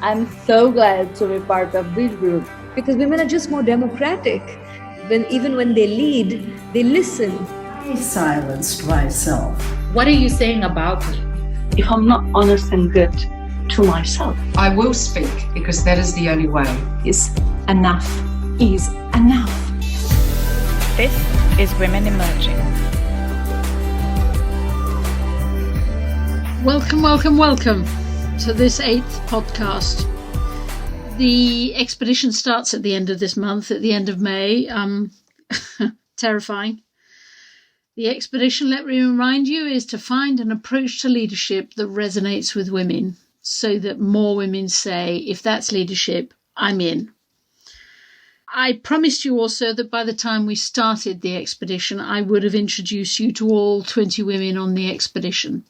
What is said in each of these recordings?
I'm so glad to be part of this group because women are just more democratic. Even when they lead, they listen. I silenced myself. What are you saying about me? If I'm not honest and good to myself, I will speak because that is the only way. Enough is enough. This is Women Emerging. Welcome to this 8th podcast. The expedition starts at the end of this month, at the end of May. Terrifying. The expedition, let me remind you, is to find an approach to leadership that resonates with women so that more women say, if that's leadership, I'm in. I promised you also that by the time we started the expedition, I would have introduced you to all 20 women on the expedition.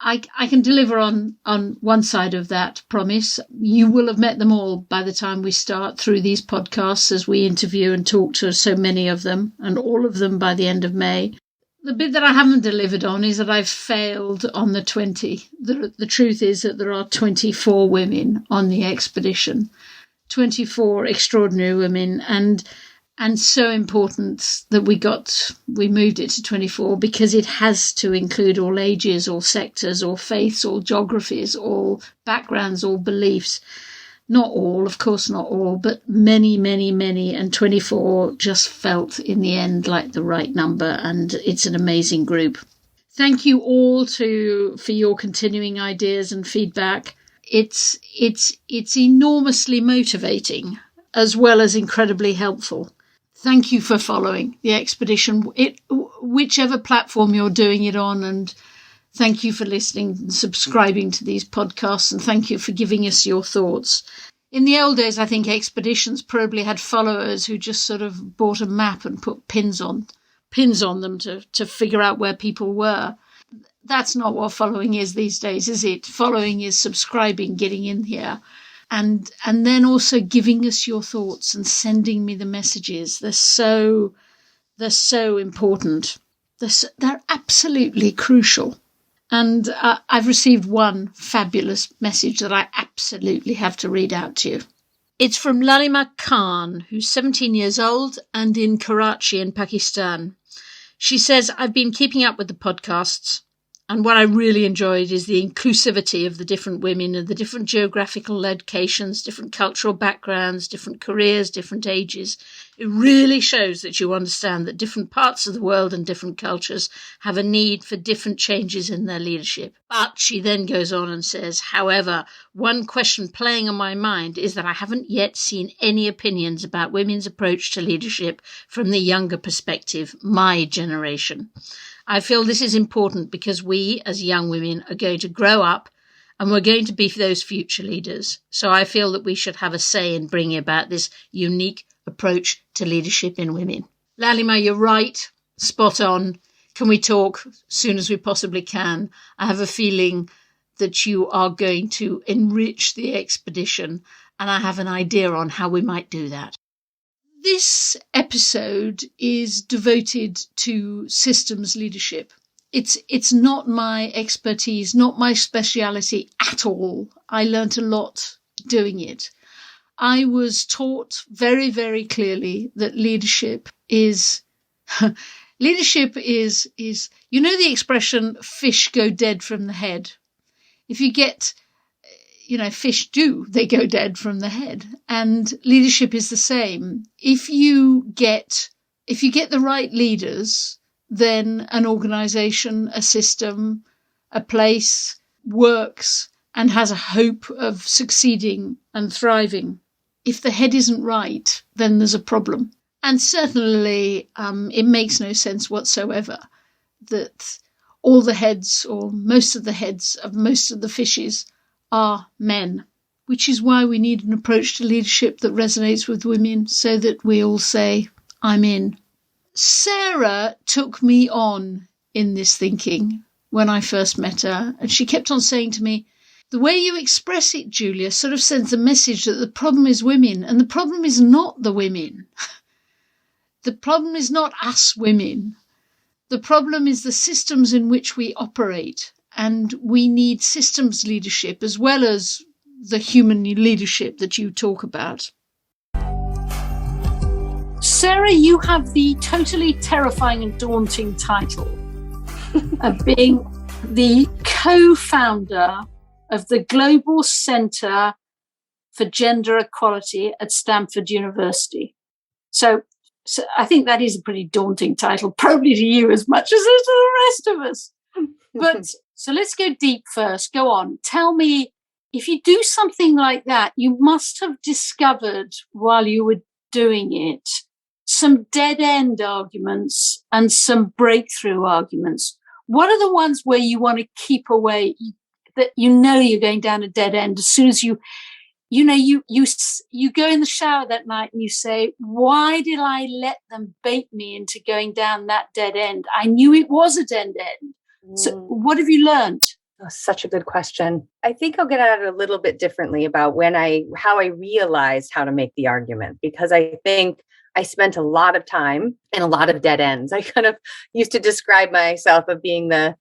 I can deliver on one side of that promise. You will have met them all by the time we start through these podcasts as we interview and talk to so many of them, and all of them by the end of May. The bit that I haven't delivered on is that I've failed on the 20. The truth is that there are 24 women on the expedition, 24 extraordinary women, and so important that we moved it to 24 because it has to include all ages, all sectors, all faiths, all geographies, all backgrounds, all beliefs. Not all, of course not all, but many, and 24 just felt in the end like the right number, and it's an amazing group. Thank you all for your continuing ideas and feedback. It's enormously motivating as well as incredibly helpful. Thank you for following the expedition, whichever platform you're doing it on, and thank you for listening and subscribing to these podcasts, and thank you for giving us your thoughts. In the old days, I think expeditions probably had followers who just sort of bought a map and put pins on them to figure out where people were. That's not what following is these days, is it? Following is subscribing, getting in here. And then also giving us your thoughts and sending me the messages. They're so important. They're absolutely crucial. And I've received one fabulous message that I absolutely have to read out to you. It's from Lalima Khan, who's 17 years old and in Karachi in Pakistan. She says, I've been keeping up with the podcasts. And what I really enjoyed is the inclusivity of the different women and the different geographical locations, different cultural backgrounds, different careers, different ages. It really shows that you understand that different parts of the world and different cultures have a need for different changes in their leadership. But she then goes on and says, however, one question playing on my mind is that I haven't yet seen any opinions about women's approach to leadership from the younger perspective, my generation. I feel this is important because we, as young women, are going to grow up and we're going to be those future leaders. So I feel that we should have a say in bringing about this unique approach to leadership in women. Lalima, you're right. Spot on. Can we talk as soon as we possibly can? I have a feeling that you are going to enrich the expedition, and I have an idea on how we might do that. This episode is devoted to systems leadership. It's not my expertise, not my speciality at all. I learnt a lot doing it. I was taught very, very clearly that leadership is, you know the expression, fish go dead from the head. If you get fish they go dead from the head. And leadership is the same. If you get the right leaders, then an organization, a system, a place works and has a hope of succeeding and thriving. If the head isn't right, then there's a problem. And certainly it makes no sense whatsoever that all the heads or most of the heads of most of the fishes are men, which is why we need an approach to leadership that resonates with women so that we all say, I'm in. Sarah took me on in this thinking when I first met her, and she kept on saying to me, the way you express it, Julia, sort of sends a message that the problem is women, and the problem is not the women. The problem is not us women. The problem is the systems in which we operate, and we need systems leadership as well as the human leadership that you talk about. Sarah, you have the totally terrifying and daunting title of being the co-founder of the Global Center for Gender Equality at Stanford University. So I think that is a pretty daunting title, probably to you as much as it is to the rest of us. But so let's go deep first. Go on. Tell me, if you do something like that, you must have discovered while you were doing it some dead-end arguments and some breakthrough arguments. What are the ones where you want to keep away, that you know you're going down a dead end as soon as you go in the shower that night and you say, why did I let them bait me into going down that dead end? I knew it was a dead end. So what have you learned? Oh, such a good question. I think I'll get at it a little bit differently about how I realized how to make the argument, because I think I spent a lot of time and a lot of dead ends. I kind of used to describe myself of being the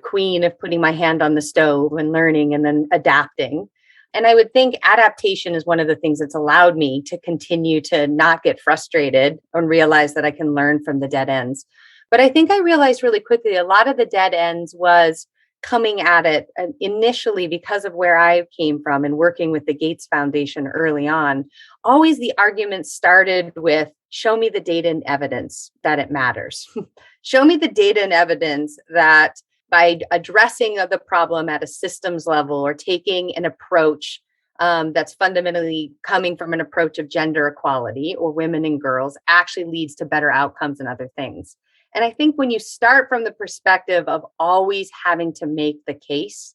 queen of putting my hand on the stove and learning and then adapting. And I would think adaptation is one of the things that's allowed me to continue to not get frustrated and realize that I can learn from the dead ends. But I think I realized really quickly a lot of the dead ends was coming at it initially because of where I came from and working with the Gates Foundation early on. Always the argument started with, show me the data and evidence that it matters. Show me the data and evidence that by addressing the problem at a systems level or taking an approach that's fundamentally coming from an approach of gender equality or women and girls actually leads to better outcomes and other things. And I think when you start from the perspective of always having to make the case,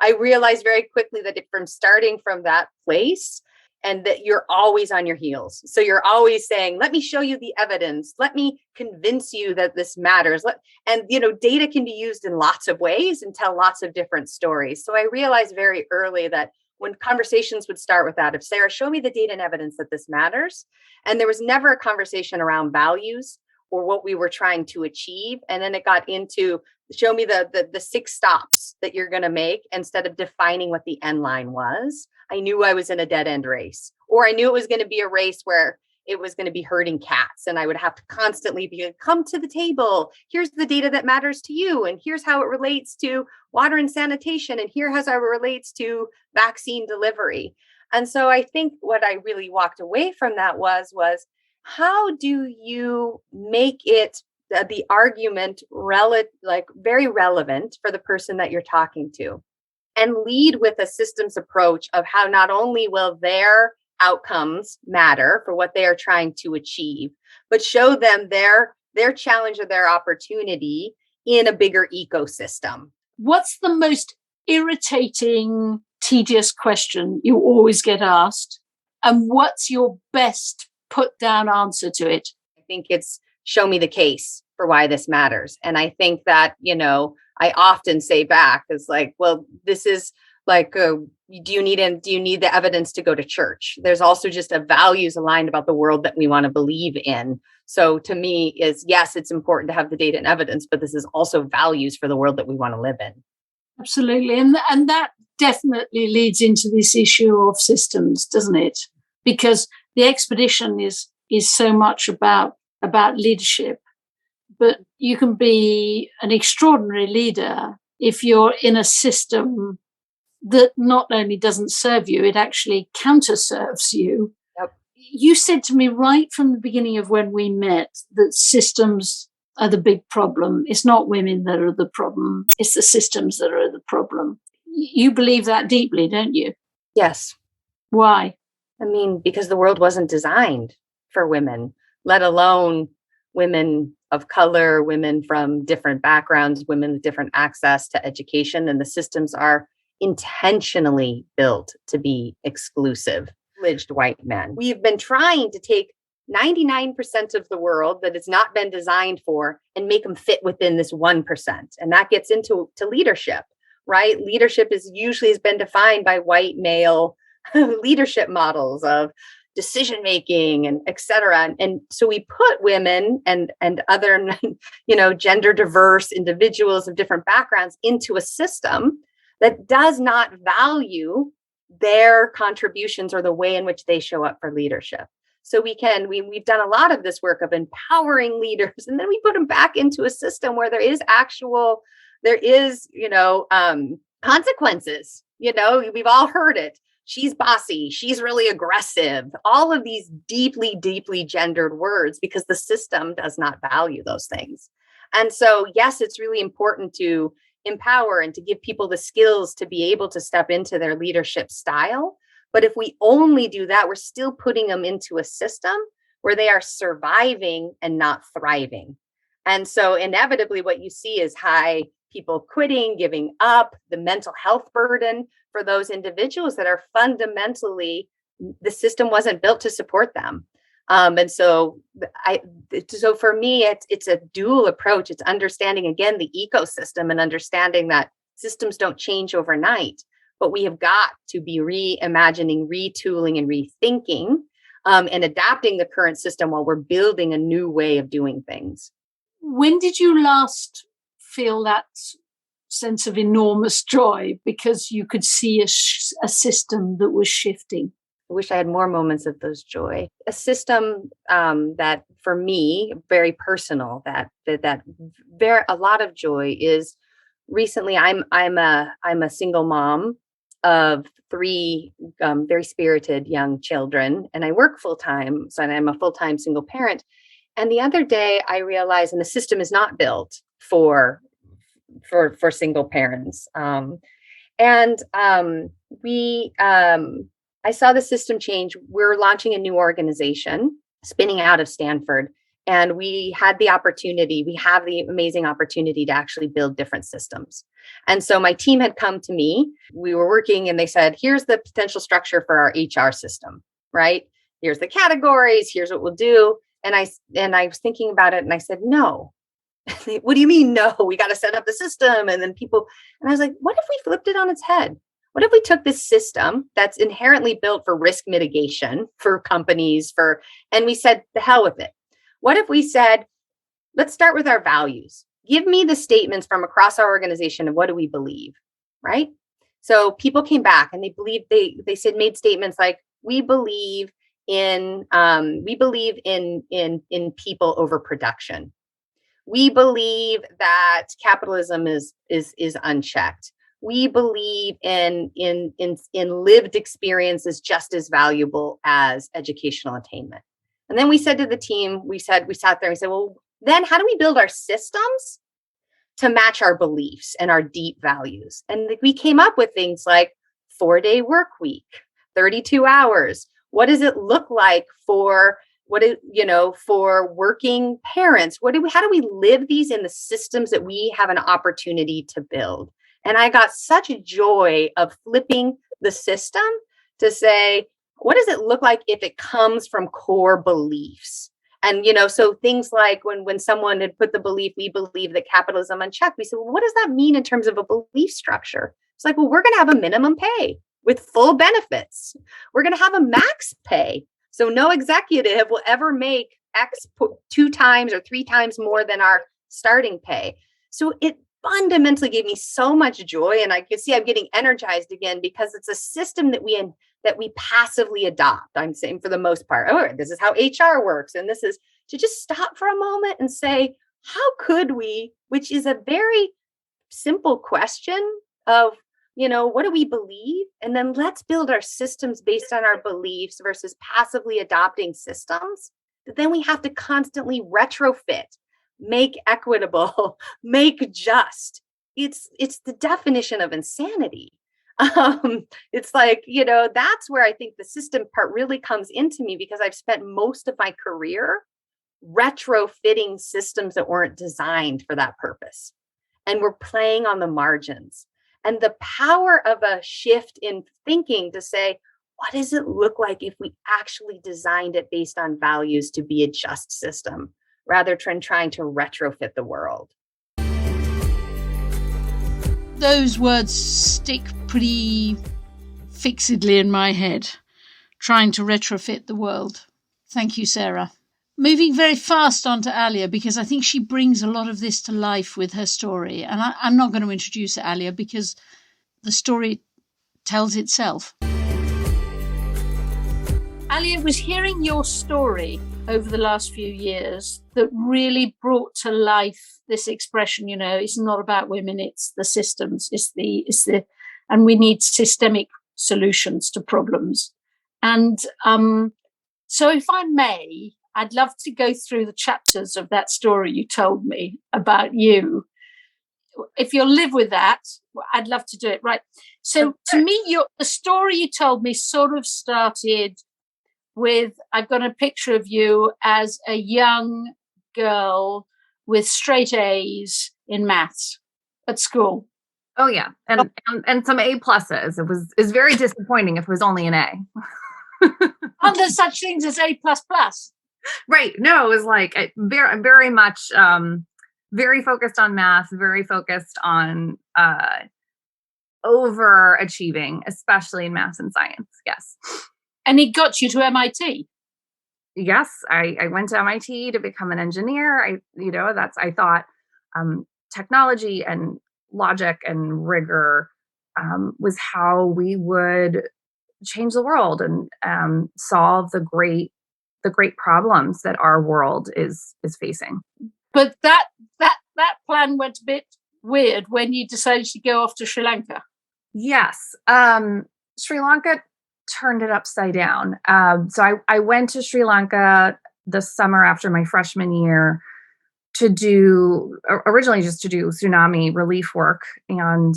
I realized very quickly that from starting from that place, and that you're always on your heels. So you're always saying, let me show you the evidence. Let me convince you that this matters. And data can be used in lots of ways and tell lots of different stories. So I realized very early that when conversations would start with that, of Sarah, show me the data and evidence that this matters. And there was never a conversation around values or what we were trying to achieve. And then it got into, show me the 6 stops that you're going to make instead of defining what the end line was. I knew I was in a dead end race, or I knew it was going to be a race where it was going to be herding cats. And I would have to constantly be like, come to the table. Here's the data that matters to you. And here's how it relates to water and sanitation. And here's how it relates to vaccine delivery. And so I think what I really walked away from that was how do you make it the argument very relevant for the person that you're talking to, and lead with a systems approach of how not only will their outcomes matter for what they are trying to achieve, but show them their challenge or their opportunity in a bigger ecosystem. What's the most irritating, tedious question you always get asked? And what's your best put down answer to it? I think it's show me the case for why this matters. And I think that, I often say back is like, well, this is like, do you need the evidence to go to church? There's also just a values aligned about the world that we want to believe in. So to me is, yes, it's important to have the data and evidence, but this is also values for the world that we want to live in. Absolutely. And that definitely leads into this issue of systems, doesn't it? Because the expedition is so much about leadership, but you can be an extraordinary leader if you're in a system that not only doesn't serve you, it actually counter-serves you. Yep. You said to me right from the beginning of when we met that systems are the big problem. It's not women that are the problem. It's the systems that are the problem. You believe that deeply, don't you? Yes. Why? I mean, because the world wasn't designed for women, let alone women of color, women from different backgrounds, women with different access to education. And the systems are intentionally built to be exclusive, privileged white men. We've been trying to take 99% of the world that has not been designed for and make them fit within this 1%. And that gets into leadership, right? Leadership has been defined by white male leadership models of decision making and et cetera. And so we put women and other, gender diverse individuals of different backgrounds into a system that does not value their contributions or the way in which they show up for leadership. So we've done a lot of this work of empowering leaders, and then we put them back into a system where there is consequences. We've all heard it. She's bossy. She's really aggressive. All of these deeply, deeply gendered words, because the system does not value those things. And so, yes, it's really important to empower and to give people the skills to be able to step into their leadership style. But if we only do that, we're still putting them into a system where they are surviving and not thriving. And so inevitably what you see is high people quitting, giving up, the mental health burden for those individuals that are fundamentally, the system wasn't built to support them. And so for me, it's a dual approach. It's understanding, again, the ecosystem and understanding that systems don't change overnight, but we have got to be reimagining, retooling, and rethinking and adapting the current system while we're building a new way of doing things. When did you last feel that sense of enormous joy because you could see a system that was shifting? I wish I had more moments of those joy. A system that, for me, very personal. That a lot of joy is. Recently, I'm a single mom of 3 very spirited young children, and I work full time. So I'm a full time single parent. And the other day, I realized, and the system is not built for single parents. I saw the system change. We're launching a new organization, spinning out of Stanford. And we have the amazing opportunity to actually build different systems. And so my team had come to me. We were working and they said, here's the potential structure for our HR system, right? Here's the categories. Here's what we'll do. And I was thinking about it and I said, no. What do you mean, no? We got to set up the system. And I was like, what if we flipped it on its head? What if we took this system that's inherently built for risk mitigation for companies and we said, the hell with it. What if we said, let's start with our values. Give me the statements from across our organization of what do we believe, right? So people came back and made statements like, we believe in people over production. We believe that capitalism is unchecked. We believe in lived experiences just as valuable as educational attainment. And then we said to the team, we sat there and we said, well, then how do we build our systems to match our beliefs and our deep values? And we came up with things like 4-day work week, 32 hours. What does it look like for working parents? How do we live these in the systems that we have an opportunity to build? And I got such a joy of flipping the system to say, what does it look like if it comes from core beliefs? And, so things like when someone had put the belief, we believe that capitalism unchecked, we said, well, what does that mean in terms of a belief structure? It's like, well, we're going to have a minimum pay with full benefits. We're going to have a max pay. So no executive will ever make X 2 times or 3 times more than our starting pay. So it fundamentally gave me so much joy. And I can see I'm getting energized again because it's a system that we passively adopt. I'm saying for the most part, this is how HR works. And this is to just stop for a moment and say, how could we, which is a very simple question of, what do we believe? And then let's build our systems based on our beliefs versus passively adopting systems that then we have to constantly retrofit, make equitable, make just. It's the definition of insanity. It's like, that's where I think the system part really comes into me because I've spent most of my career retrofitting systems that weren't designed for that purpose. And we're playing on the margins. And the power of a shift in thinking to say, what does it look like if we actually designed it based on values to be a just system rather than trying to retrofit the world? Those words stick pretty fixedly in my head, trying to retrofit the world. Thank you, Sarah. Moving very fast on to Alia, because I think she brings a lot of this to life with her story. And I'm not going to introduce Alia because the story tells itself. Alia, it was hearing your story over the last few years that really brought to life this expression, it's not about women, it's the systems, and we need systemic solutions to problems. And so if I may, I'd love to go through the chapters of that story you told me about you. If you'll live with that, I'd love to do it. Right. So to me, the story you told me sort of started with, I've got a picture of you as a young girl with straight A's in maths at school. Oh yeah, and some A pluses. It's very disappointing if it was only an A. Aren't there such things as A++? Right. No, it was like very much very focused on math, very focused on overachieving, especially in math and science. Yes. And it got you to MIT. Yes, I went to MIT to become an engineer. I thought technology and logic and rigor was how we would change the world and solve the great problems that our world is facing. But that plan went a bit weird when you decided to go off to Sri Lanka. Yes, Sri Lanka turned it upside down. So I went to Sri Lanka the summer after my freshman year originally just to do tsunami relief work. And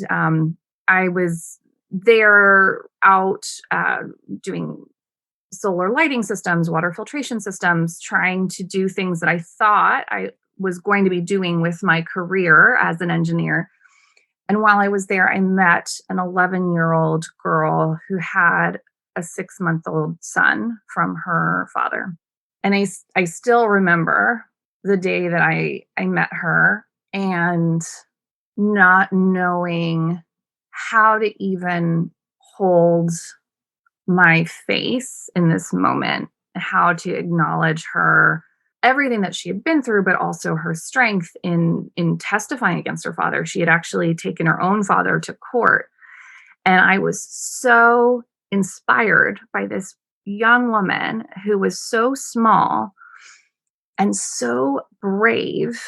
I was there out doing solar lighting systems, water filtration systems, trying to do things that I thought I was going to be doing with my career as an engineer. And while I was there, I met an 11-year-old girl who had a 6-month-old son from her father. And I still remember the day that I met her and not knowing how to even hold my face in this moment, how to acknowledge her, everything that she had been through, but also her strength in testifying against her father. She had actually taken her own father to court. And I was so inspired by this young woman who was so small and so brave,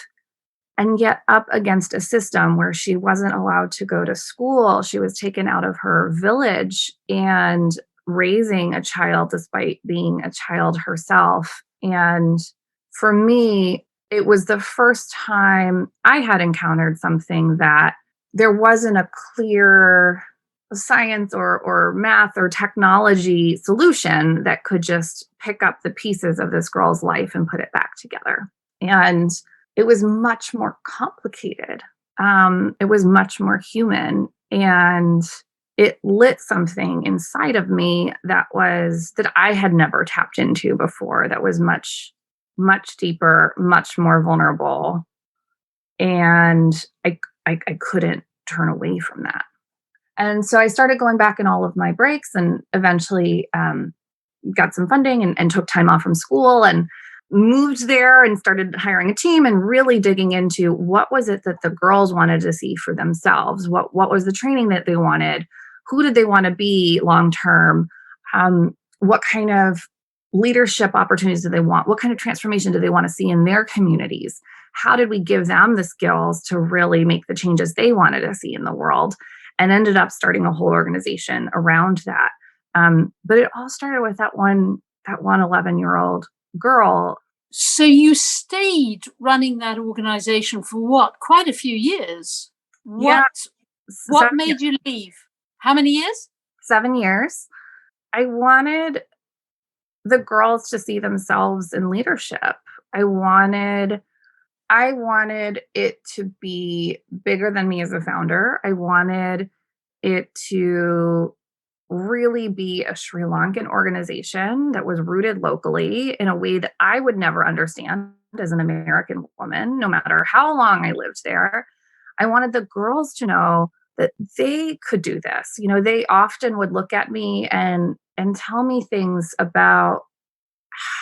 and yet up against a system where she wasn't allowed to go to school. She was taken out of her village and raising a child despite being a child herself. And for me, it was the first time I had encountered something that there wasn't a clear science or math or technology solution that could just pick up the pieces of this girl's life and put it back together. And it was much more complicated. It was much more human, and it lit something inside of me that I had never tapped into before, that was much, much deeper, much more vulnerable. And I couldn't turn away from that. And so I started going back in all of my breaks, and eventually got some funding and took time off from school and moved there and started hiring a team and really digging into what was it that the girls wanted to see for themselves? What was the training that they wanted? Who did they want to be long-term? What kind of leadership opportunities do they want? What kind of transformation do they want to see in their communities? How did we give them the skills to really make the changes they wanted to see in the world? And ended up starting a whole organization around that. But it all started with that one 11-year-old girl. So you stayed running that organization for what? Quite a few years. What made you leave? How many years? 7 years. I wanted the girls to see themselves in leadership. I wanted it to be bigger than me as a founder. I wanted it to really be a Sri Lankan organization that was rooted locally in a way that I would never understand as an American woman, no matter how long I lived there. I wanted the girls to know that they could do this. You know, they often would look at me and tell me things about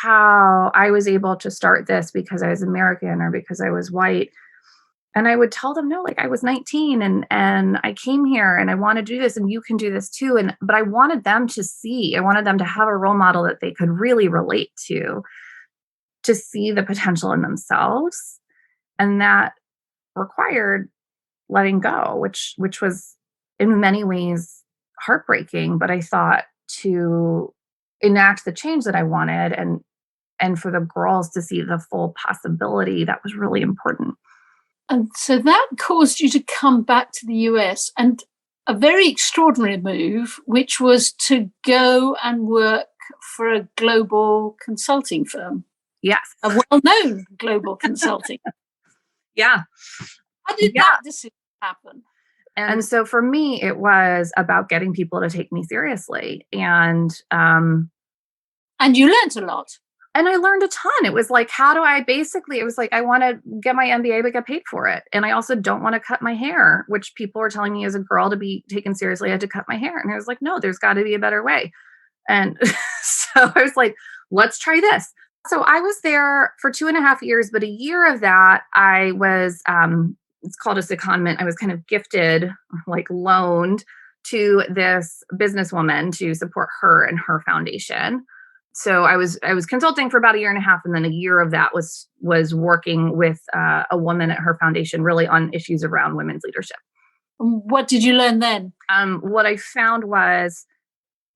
how I was able to start this because I was American or because I was white. And I would tell them, no, like I was 19 and I came here and I want to do this and you can do this too. But I wanted them to see, I wanted them to have a role model that they could really relate to see the potential in themselves. And that required letting go, which was in many ways heartbreaking, but I thought to enact the change that I wanted and for the girls to see the full possibility, that was really important. And so that caused you to come back to the US, and a very extraordinary move, which was to go and work for a global consulting firm. Yes. A well-known global consulting. Yeah. How did that decision happen? And so for me, it was about getting people to take me seriously. And you learned a lot. And I learned a ton. It was like, it was like, I want to get my MBA, but get paid for it. And I also don't want to cut my hair, which people were telling me as a girl to be taken seriously, I had to cut my hair. And I was like, no, there's got to be a better way. And so I was like, let's try this. So I was there for 2.5 years, but a year of that I was, it's called a secondment. I was kind of gifted, like loaned to this businesswoman to support her and her foundation. So I was consulting for about 1.5 years, and then a year of that was working with a woman at her foundation, really on issues around women's leadership. What did you learn then? What I found was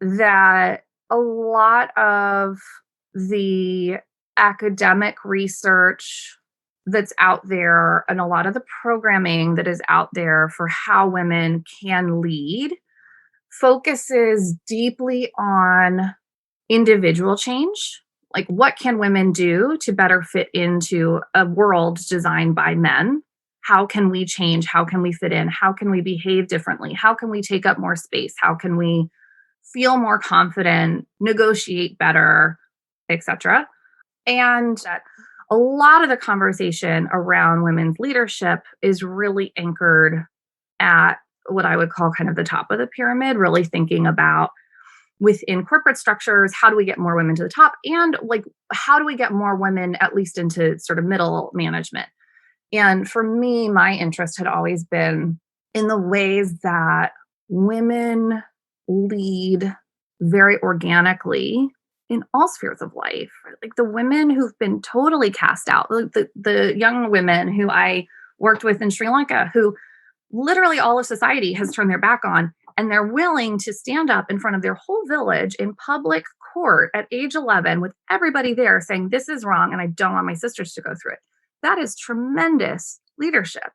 that a lot of the academic research that's out there and a lot of the programming that is out there for how women can lead focuses deeply on individual change. Like, what can women do to better fit into a world designed by men? How can we change? How can we fit in? How can we behave differently? How can we take up more space? How can we feel more confident, negotiate better, etc.? And a lot of the conversation around women's leadership is really anchored at what I would call kind of the top of the pyramid, really thinking about within corporate structures, how do we get more women to the top? And like, how do we get more women at least into sort of middle management? And for me, my interest had always been in the ways that women lead very organically in all spheres of life. Like the women who've been totally cast out, the young women who I worked with in Sri Lanka, who literally all of society has turned their back on, and they're willing to stand up in front of their whole village in public court at age 11 with everybody there saying, this is wrong and I don't want my sisters to go through it. That is tremendous leadership.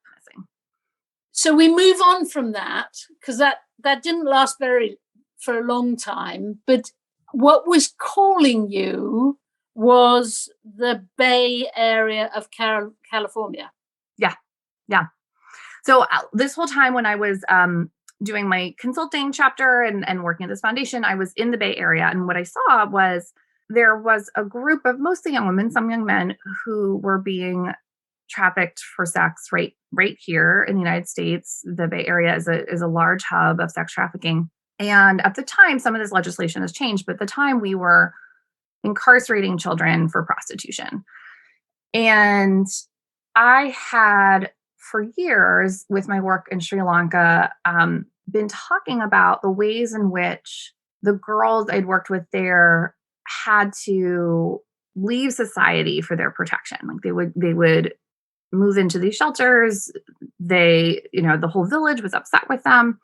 So we move on from that, because that didn't last for a long time. But what was calling you was the Bay Area of California. Yeah. So this whole time when I was doing my consulting chapter and working at this foundation, I was in the Bay Area. And what I saw was there was a group of mostly young women, some young men, who were being trafficked for sex right here in the United States. The Bay Area is a large hub of sex trafficking. And at the time, some of this legislation has changed, but at the time we were incarcerating children for prostitution. And I had, for years with my work in Sri Lanka, been talking about the ways in which the girls I'd worked with there had to leave society for their protection. Like they would move into these shelters. The whole village was upset with them.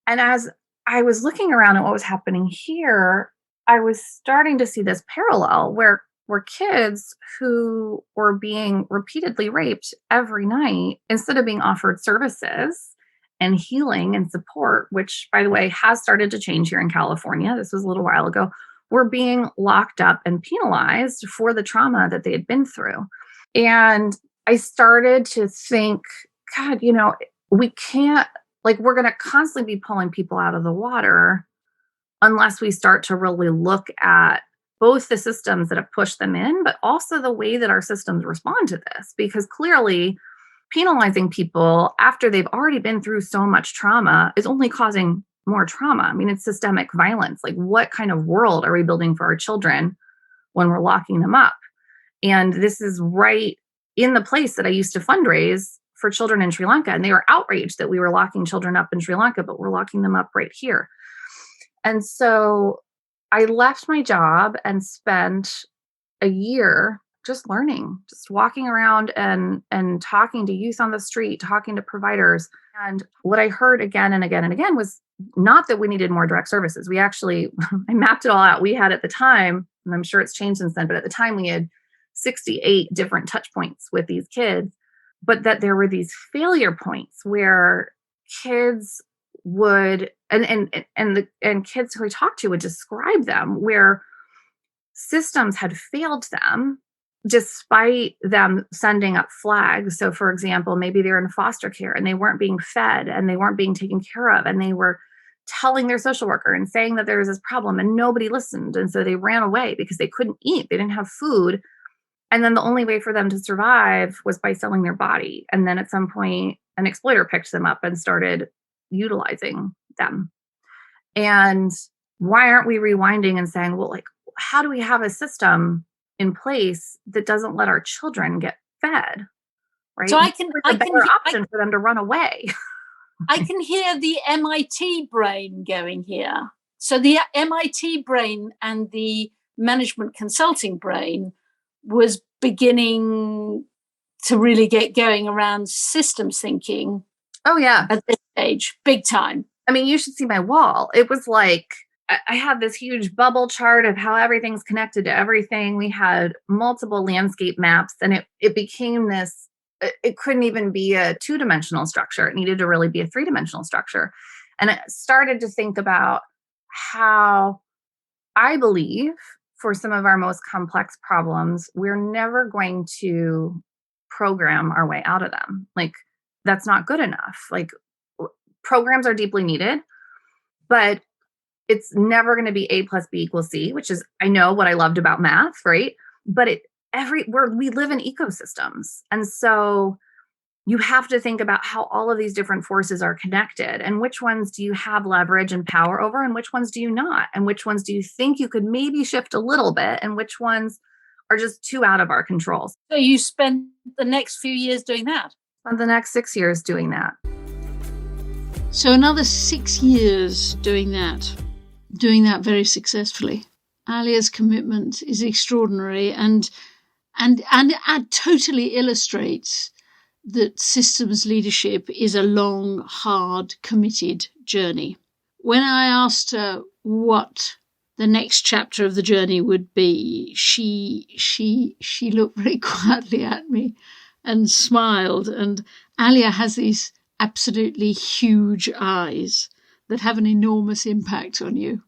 And as I was looking around at what was happening here, I was starting to see this parallel where kids who were being repeatedly raped every night, instead of being offered services and healing and support, which, by the way, has started to change here in California, this was a little while ago, were being locked up and penalized for the trauma that they had been through. And I started to think, God, we can't, we're going to constantly be pulling people out of the water unless we start to really look at both the systems that have pushed them in, but also the way that our systems respond to this. Because clearly, penalizing people after they've already been through so much trauma is only causing more trauma. I mean, it's systemic violence. Like, what kind of world are we building for our children when we're locking them up? And this is right in the place that I used to fundraise for children in Sri Lanka, and they were outraged that we were locking children up in Sri Lanka, but we're locking them up right here. And so I left my job and spent a year just learning, just walking around and talking to youth on the street, talking to providers. And what I heard again and again and again was not that we needed more direct services. We actually, I mapped it all out. We had at the time, and I'm sure it's changed since then, but at the time we had 68 different touch points with these kids, but that there were these failure points where kids would, and kids who I talked to would describe them, where systems had failed them despite them sending up flags. So for example, maybe they're in foster care and they weren't being fed and they weren't being taken care of, and they were telling their social worker and saying that there was this problem and nobody listened. And so they ran away because they couldn't eat. They didn't have food. And then the only way for them to survive was by selling their body. And then at some point, an exploiter picked them up and started utilizing them. And why aren't we rewinding and saying, well, like, how do we have a system in place that doesn't let our children get fed? Right. So option for them to run away. I can hear the MIT brain going here. So the MIT brain and the management consulting brain was beginning to really get going around systems thinking. Oh, yeah. At this stage, big time. I mean, you should see my wall. It was like, I had this huge bubble chart of how everything's connected to everything. We had multiple landscape maps, and it became this, it couldn't even be a 2-dimensional structure. It needed to really be a 3-dimensional structure. And I started to think about how I believe for some of our most complex problems, we're never going to program our way out of them. Like, that's not good enough. Like, programs are deeply needed, but it's never going to be A plus B equals C, which is, I know what I loved about math, right? But we live in ecosystems. And so you have to think about how all of these different forces are connected, and which ones do you have leverage and power over, and which ones do you not? And which ones do you think you could maybe shift a little bit, and which ones are just too out of our control? So you spend the next few years doing that? Spend the next 6 years doing that. So another 6 years doing that very successfully. Alia's commitment is extraordinary and totally illustrates that systems leadership is a long, hard, committed journey. When I asked her what the next chapter of the journey would be, she looked very quietly at me and smiled. And Alia has these absolutely huge eyes that have an enormous impact on you.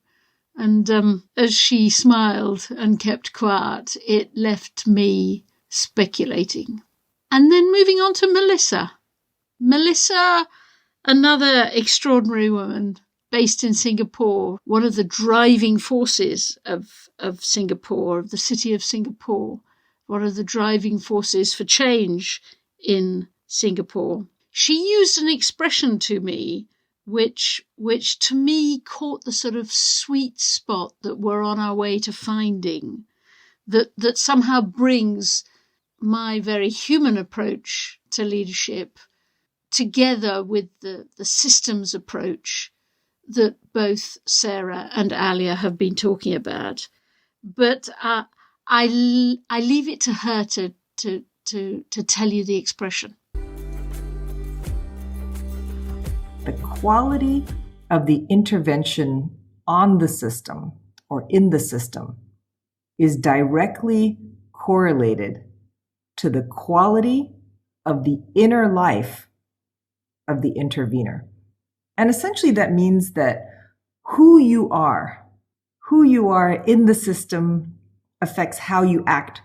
And as she smiled and kept quiet, it left me speculating. And then moving on to Melissa. Melissa, another extraordinary woman based in Singapore, one of the driving forces of Singapore, of the city of Singapore, one of the driving forces for change in Singapore. She used an expression to me which to me caught the sort of sweet spot that we're on our way to finding, that somehow brings my very human approach to leadership together with the systems approach that both Sarah and Alia have been talking about. But I leave it to her to tell you the expression. The quality of the intervention on the system or in the system is directly correlated to the quality of the inner life of the intervener. And essentially that means that who you are in the system affects how you act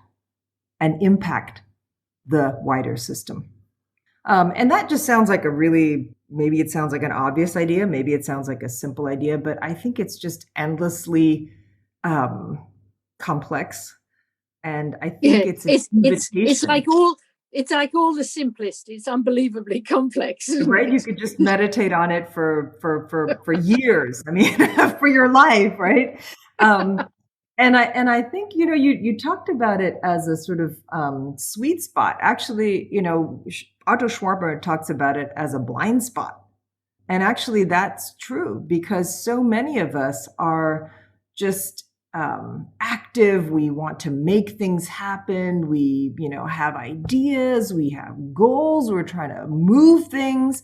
and impact the wider system. And that just sounds like maybe it sounds like an obvious idea, maybe it sounds like a simple idea, but I think it's just endlessly complex. And I think it's like all the simplest. It's unbelievably complex. Right? You could just meditate on it for years. I mean, for your life, right? And I think, you talked about it as a sort of sweet spot. Actually, Otto Schwarber talks about it as a blind spot. And actually, that's true because so many of us are just active. We want to make things happen. We, have ideas. We have goals. We're trying to move things.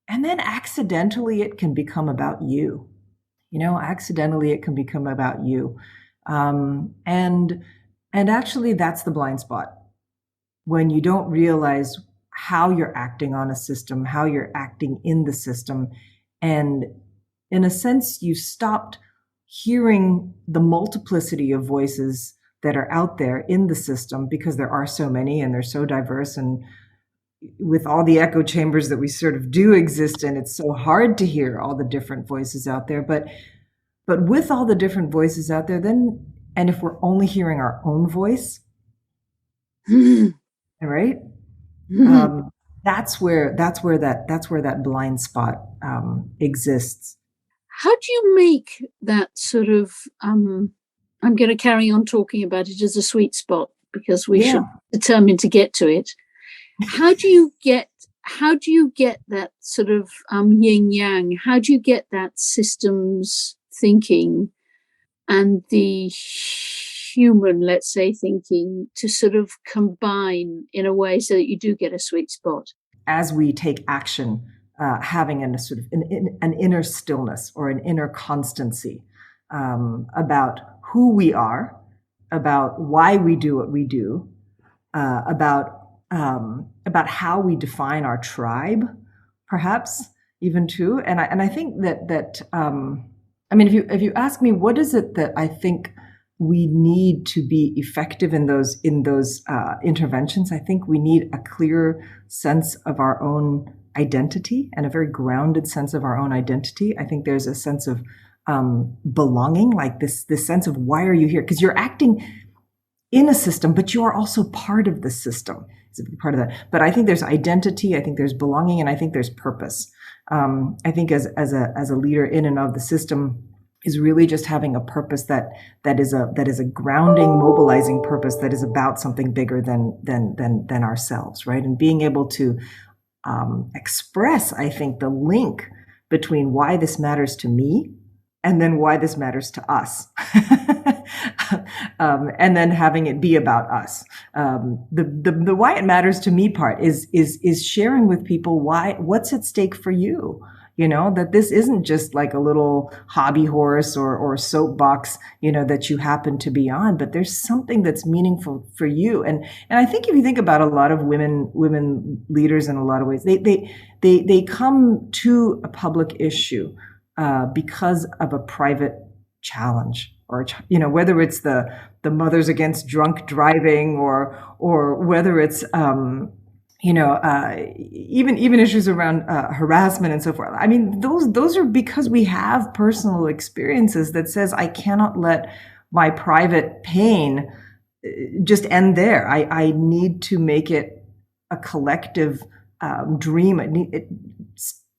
And then accidentally, it can become about you. Accidentally, it can become about you. And actually, that's the blind spot when you don't realize how you're acting on a system, how you're acting in the system. And in a sense, you've stopped hearing the multiplicity of voices that are out there in the system because there are so many and they're so diverse. And with all the echo chambers that we sort of do exist in, it's so hard to hear all the different voices out there. But with all the different voices out there, then, and if we're only hearing our own voice, right? That's where that blind spot exists. How do you make that sort of? I'm going to carry on talking about it as a sweet spot because we should determine to get to it. How do you get that sort of yin yang? How do you get that systems thinking and the human, let's say, thinking to sort of combine in a way so that you do get a sweet spot? As we take action, having a sort of an inner stillness or an inner constancy about who we are, about why we do what we do, about how we define our tribe, perhaps even too. And I think that if you ask me, what is it that I think we need to be effective in those interventions? I think we need a clear sense of our own identity and a very grounded sense of our own identity. I think there's a sense of belonging, like this sense of why are you here? Because you're acting in a system, but you are also part of the system. It's a big part of that. But I think there's identity, I think there's belonging, and I think there's purpose. I think as a leader in and of the system is really just having a purpose that is a grounding, mobilizing purpose that is about something bigger than ourselves, right? And being able to express, I think, the link between why this matters to me and then why this matters to us. And then having it be about us. The why it matters to me part is sharing with people what's at stake for you. That this isn't just like a little hobby horse or soapbox, that you happen to be on, but there's something that's meaningful for you. And I think if you think about a lot of women leaders in a lot of ways, they come to a public issue because of a private challenge, or whether it's the mothers against drunk driving, or whether it's even issues around harassment and so forth. I mean, those are because we have personal experiences that says I cannot let my private pain just end there. I need to make it a collective dream.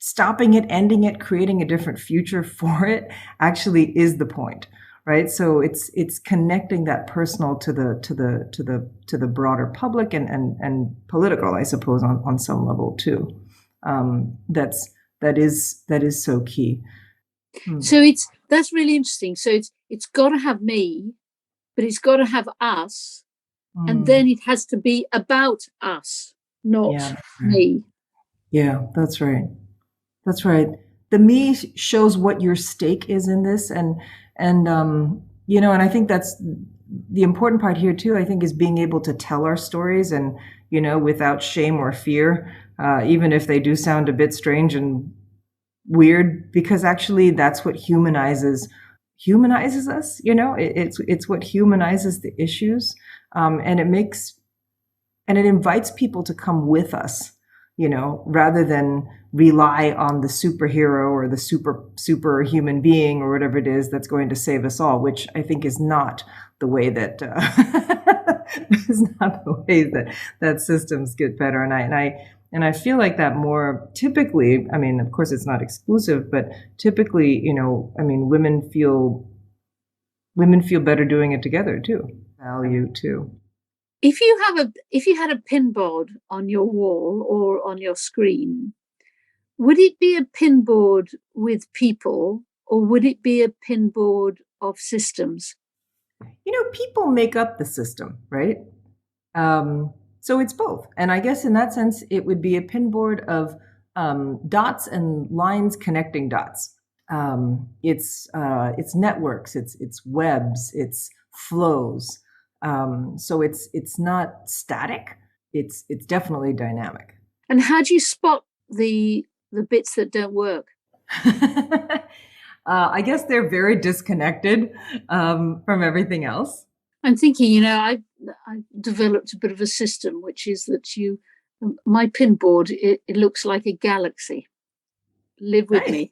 Stopping it, ending it, creating a different future for it actually is the point, right? So it's connecting that personal to the broader public and political, I suppose, on some level too. That is so key. So that's really interesting. So it's got to have me, but it's got to have us, and then it has to be about us, not me. Yeah, that's right. That's right. The me shows what your stake is in this, and I think that's the important part here too. I think is being able to tell our stories, and without shame or fear, even if they do sound a bit strange and weird, because actually that's what humanizes us. It's what humanizes the issues, and it invites people to come with us. Rather than rely on the superhero or the super human being or whatever it is that's going to save us all, which I think is not the way that that systems get better. And I feel like that more typically. I mean, of course, it's not exclusive, but typically, women feel women feel better doing it together too. Value too. If you had a pin board on your wall or on your screen, would it be a pin board with people, or would it be a pin board of systems? People make up the system, right? So it's both. And I guess in that sense, it would be a pin board of dots and lines connecting dots. It's networks, it's webs, it's flows. So it's not static. It's definitely dynamic. And how do you spot the bits that don't work? I guess they're very disconnected from everything else. I'm thinking, I developed a bit of a system, which is that my pin board, it looks like a galaxy. Live with me.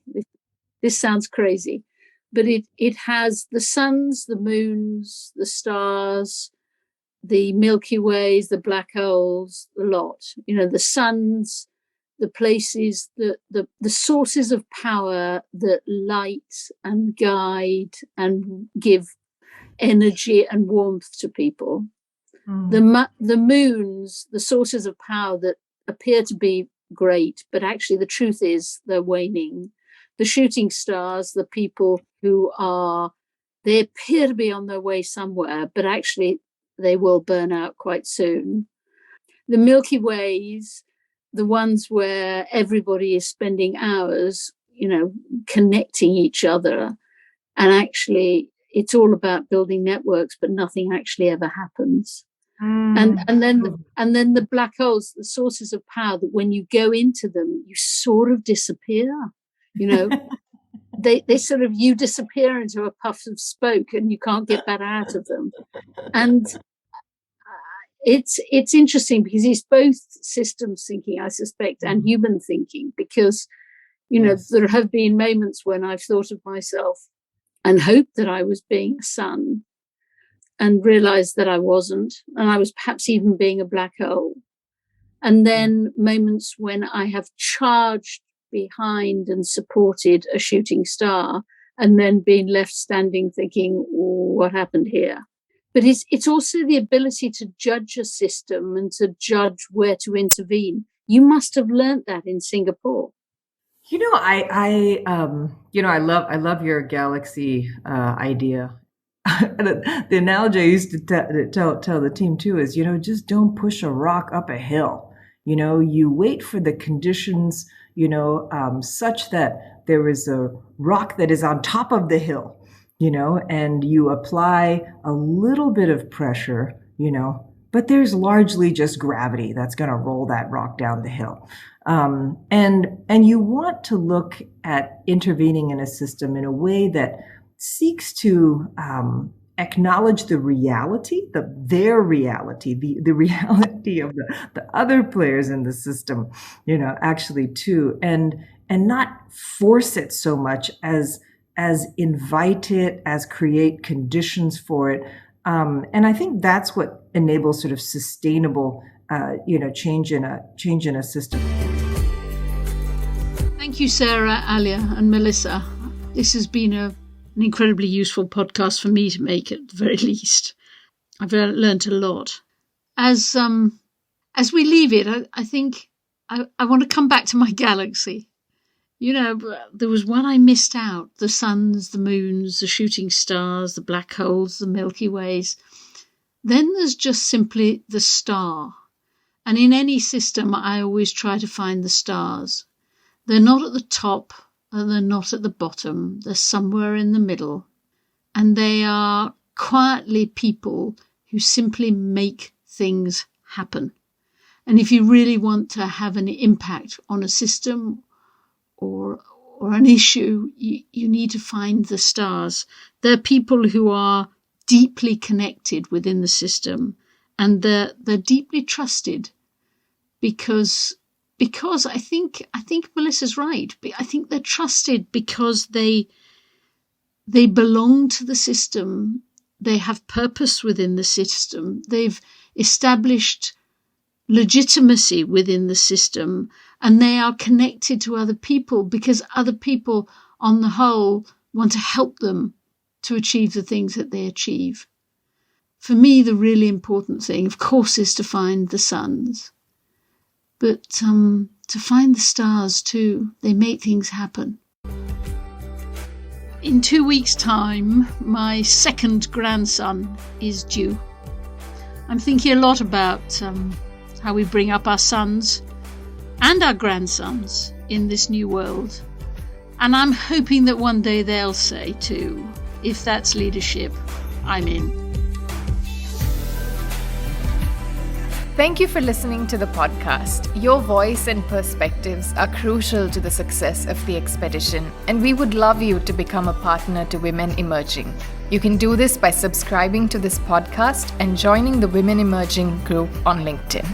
This sounds crazy, but it has the suns, the moons, the stars, the Milky Ways, the black holes, the lot. The suns, the places, the sources of power that light and guide and give energy and warmth to people. The moons, the sources of power that appear to be great, but actually the truth is they're waning. The shooting stars, the people who they appear to be on their way somewhere, but actually they will burn out quite soon. The Milky Ways, the ones where everybody is spending hours, connecting each other, and actually it's all about building networks, but nothing actually ever happens. And then the black holes, the sources of power that when you go into them, you sort of disappear. They sort of, you disappear into a puff of smoke and you can't get back out of them. And it's interesting because it's both systems thinking, I suspect, and human thinking, because there have been moments when I've thought of myself and hoped that I was being a sun and realized that I wasn't, and I was perhaps even being a black hole. And then moments when I have charged behind and supported a shooting star and then been left standing thinking, what happened here? But it's also the ability to judge a system and to judge where to intervene. You must have learned that in Singapore. I love your galaxy idea. The analogy I used to tell the team too is, just don't push a rock up a hill. You wait for the conditions, such that there is a rock that is on top of the hill, and you apply a little bit of pressure, but there's largely just gravity that's going to roll that rock down the hill. And you want to look at intervening in a system in a way that seeks to acknowledge the reality, their reality, the reality of the other players in the system, actually too, and not force it so much as invite it, as create conditions for it. And I think that's what enables sort of sustainable, change in a system. Thank you, Sarah, Alia, and Melissa. This has been an incredibly useful podcast for me to make, at the very least. I've learned a lot. As we leave it, I think I want to come back to my galaxy. There was one I missed out: the suns, the moons, the shooting stars, the black holes, the Milky Ways. Then there's just simply the star. And in any system, I always try to find the stars. They're not at the top, and they're not at the bottom. They're somewhere in the middle. And they are quietly people who simply make things happen. And if you really want to have an impact on a system or an issue, you need to find the stars. They're people who are deeply connected within the system, and they're deeply trusted because I think Melissa's right. I think they're trusted because they belong to the system. They have purpose within the system. They've established legitimacy within the system, and they are connected to other people because other people on the whole want to help them to achieve the things that they achieve. For me, the really important thing, of course, is to find the suns. But to find the stars too. They make things happen. In 2 weeks' time, my second grandson is due. I'm thinking a lot about how we bring up our sons and our grandsons in this new world. And I'm hoping that one day they'll say too, if that's leadership, I'm in. Thank you for listening to the podcast. Your voice and perspectives are crucial to the success of the expedition, and we would love you to become a partner to Women Emerging. You can do this by subscribing to this podcast and joining the Women Emerging group on LinkedIn.